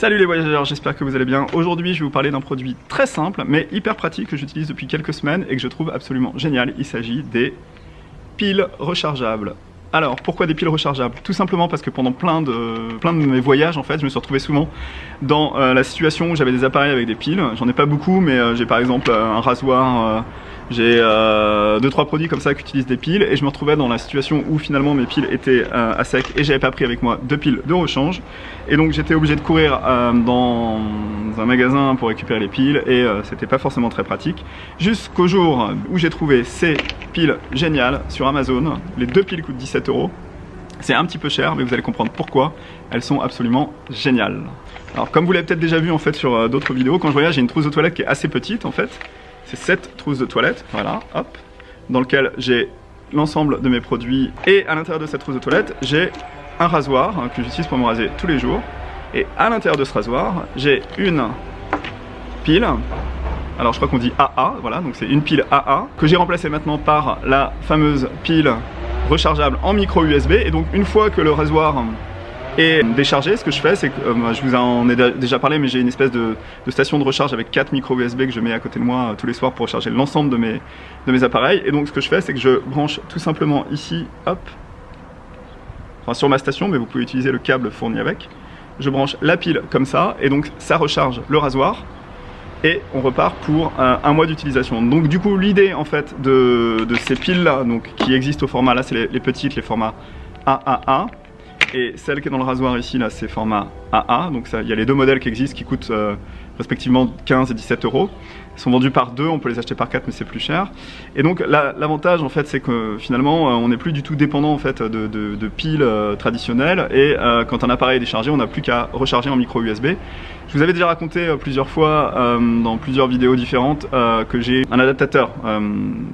Salut les voyageurs, j'espère que vous allez bien. Aujourd'hui, je vais vous parler d'un produit très simple, mais hyper pratique que j'utilise depuis quelques semaines et que je trouve absolument génial. Il s'agit des piles rechargeables. Alors, pourquoi des piles rechargeables? Tout simplement parce que pendant plein de mes voyages, en fait, je me suis retrouvé souvent dans la situation où j'avais des appareils avec des piles. J'en ai pas beaucoup, mais j'ai par exemple un rasoir, j'ai 2-3 produits comme ça qui utilisent des piles, et je me retrouvais dans la situation où finalement mes piles étaient à sec et j'avais pas pris avec moi de piles de rechange, et donc j'étais obligé de courir dans un magasin pour récupérer les piles, et c'était pas forcément très pratique, jusqu'au jour où j'ai trouvé ces piles géniales sur Amazon. Les 2 piles coûtent 17 €. C'est un petit peu cher, mais vous allez comprendre pourquoi. Elles sont absolument géniales. Alors, comme vous l'avez peut-être déjà vu en fait sur d'autres vidéos, quand je voyage, j'ai une trousse de toilette qui est assez petite en fait. C'est cette trousse de toilette, voilà, hop, dans lequel j'ai l'ensemble de mes produits. Et à l'intérieur de cette trousse de toilette, j'ai un rasoir que j'utilise pour me raser tous les jours. Et à l'intérieur de ce rasoir, j'ai une pile. Alors je crois qu'on dit AA, voilà, donc c'est une pile AA que j'ai remplacée maintenant par la fameuse pile rechargeable en micro USB. Et donc une fois que le rasoir est déchargé, ce que je fais, c'est que je vous en ai déjà parlé, mais j'ai une espèce de station de recharge avec 4 micro USB que je mets à côté de moi tous les soirs pour recharger l'ensemble de mes appareils. Et donc ce que je fais, c'est que je branche tout simplement ici, hop, enfin sur ma station, mais vous pouvez utiliser le câble fourni avec. Je branche la pile comme ça, et donc ça recharge le rasoir. Et on repart pour un mois d'utilisation. Donc du coup l'idée en fait de ces piles là, donc qui existent au format, là c'est les petites, les formats AAA, et celle qui est dans le rasoir ici là c'est format AA. Donc il y a les deux modèles qui existent qui coûtent respectivement 15 et 17 €. Ils sont vendus par 2, on peut les acheter par 4 mais c'est plus cher. Et donc l'avantage en fait c'est que finalement on n'est plus du tout dépendant en fait de piles traditionnelles, et quand un appareil est déchargé on n'a plus qu'à recharger en micro USB. Je vous avais déjà raconté plusieurs fois dans plusieurs vidéos différentes que j'ai un adaptateur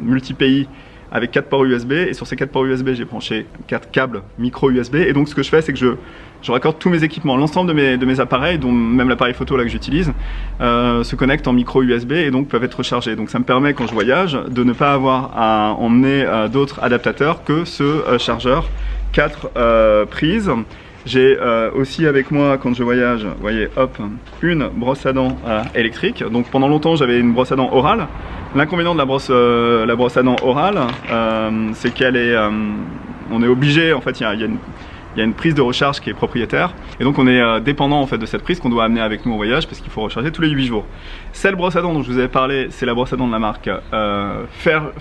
multi-pays avec 4 ports USB, et sur ces 4 ports USB j'ai branché 4 câbles micro USB. Et donc ce que je fais, c'est que je raccorde tous mes équipements, l'ensemble de mes appareils, dont même l'appareil photo là que j'utilise, se connectent en micro USB et donc peuvent être rechargés. Donc ça me permet quand je voyage de ne pas avoir à emmener d'autres adaptateurs que ce chargeur 4 prises. J'ai aussi avec moi, quand je voyage, vous voyez, hop, une brosse à dents électrique. Donc pendant longtemps j'avais une brosse à dents orale. L'inconvénient de la brosse à dents orale, c'est qu'elle est, on est obligé, en fait, il y a une prise de recharge qui est propriétaire, et donc on est dépendant en fait de cette prise qu'on doit amener avec nous au voyage parce qu'il faut recharger tous les 8 jours. Celle brosse à dents dont je vous avais parlé, c'est la brosse à dents de la marque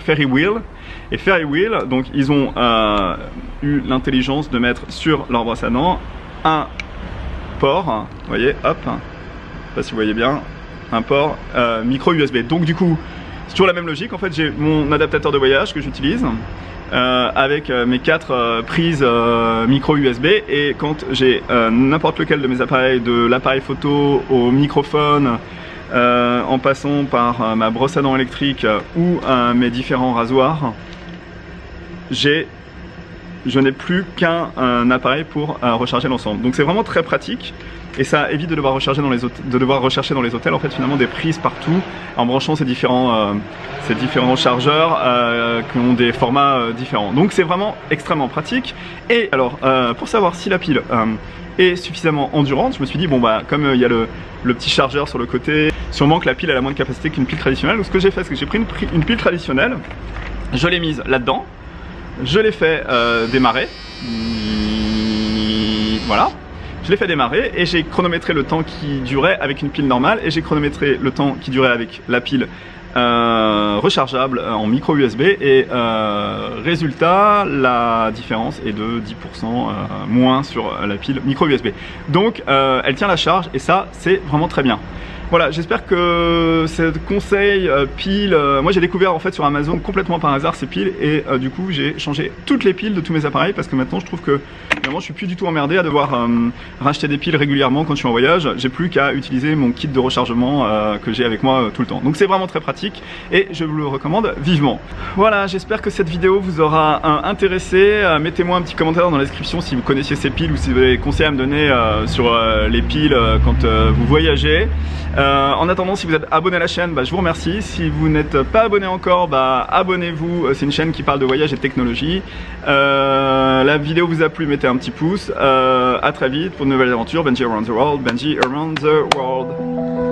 Fairy-Wheel. Et Fairy-Wheel, donc ils ont eu l'intelligence de mettre sur leur brosse à dents un port, vous voyez, hop, je sais pas si vous voyez bien, un port micro USB. Donc du coup, c'est toujours la même logique, en fait j'ai mon adaptateur de voyage que j'utilise avec mes 4 prises micro USB, et quand j'ai n'importe lequel de mes appareils, de l'appareil photo au microphone, en passant par ma brosse à dents électrique ou mes différents rasoirs, je n'ai plus qu'un appareil pour recharger l'ensemble. Donc c'est vraiment très pratique, et ça évite de devoir rechercher dans les hôtels en fait finalement des prises partout en branchant ces différents chargeurs qui ont des formats différents. Donc c'est vraiment extrêmement pratique. Et alors pour savoir si la pile est suffisamment endurante, je me suis dit bon bah comme il y a le petit chargeur sur le côté, sûrement que la pile a moins de capacité qu'une pile traditionnelle. Donc ce que j'ai fait, c'est que j'ai pris une pile traditionnelle, je l'ai mise là-dedans, je l'ai fait démarrer, voilà. Je l'ai fait démarrer et j'ai chronométré le temps qui durait avec une pile normale, et j'ai chronométré le temps qui durait avec la pile rechargeable en micro USB, et résultat, la différence est de 10% moins sur la pile micro USB. Donc elle tient la charge, et ça c'est vraiment très bien. Voilà, j'espère que ce conseil piles, moi j'ai découvert en fait sur Amazon complètement par hasard ces piles, et du coup j'ai changé toutes les piles de tous mes appareils parce que maintenant je trouve que vraiment je suis plus du tout emmerdé à devoir racheter des piles régulièrement quand je suis en voyage. J'ai plus qu'à utiliser mon kit de rechargement que j'ai avec moi tout le temps. Donc c'est vraiment très pratique et je vous le recommande vivement. Voilà, j'espère que cette vidéo vous aura intéressé. Mettez-moi un petit commentaire dans la description si vous connaissiez ces piles ou si vous avez des conseils à me donner sur les piles quand vous voyagez. En attendant, si vous êtes abonné à la chaîne, je vous remercie. Si vous n'êtes pas abonné encore, abonnez-vous. C'est une chaîne qui parle de voyage et de technologie. La vidéo vous a plu, mettez un petit pouce. À très vite pour de nouvelles aventures. Benji Around the World. Benji Around the World.